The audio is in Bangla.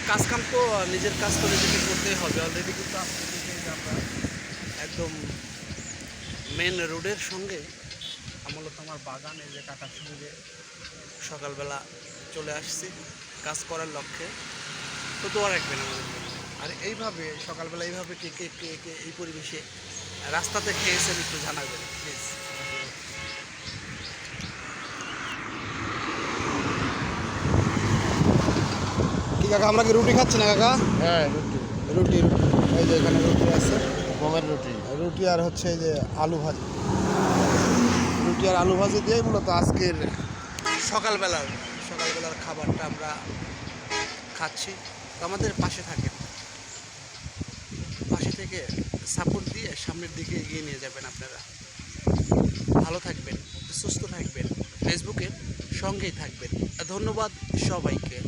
কাজ কাম তো নিজের কাজ তো নিজেকে করতেই হবে। অলরেডি কিন্তু আপনাদেরকে আমরা একদম মেন রোডের সঙ্গে মূলত আমার বাগান, এই যে কাকার সঙ্গে সকালবেলা চলে আসছি কাজ করার লক্ষ্যে। তো দোয়া রাখবেন আমাদের জন্য। আর এইভাবে সকালবেলা এইভাবে কে কে কে কে এই পরিবেশে রাস্তাতে খেয়েছেন একটু জানাবেন প্লিজ। কি কাকা, আমরা কি রুটি খাচ্ছি না কাকা? হ্যাঁ, রুটি, রুটি রুটি এই যে এখানে রুটি আছে, গমের রুটি। রুটি আর হচ্ছে এই যে আলু ভাজি। রুটি আর আলু ভাজি দিয়েই মূলত আজকের সকালবেলার খাবারটা আমরা খাচ্ছি। তো আমাদের পাশে থাকেন, পাশে থেকে সাপোর্ট দিয়ে সামনের দিকে এগিয়ে নিয়ে যাবেন আপনারা। ভালো থাকবেন, সুস্থ থাকবেন, ফেসবুকের সঙ্গেই থাকবেন। ধন্যবাদ সবাইকে।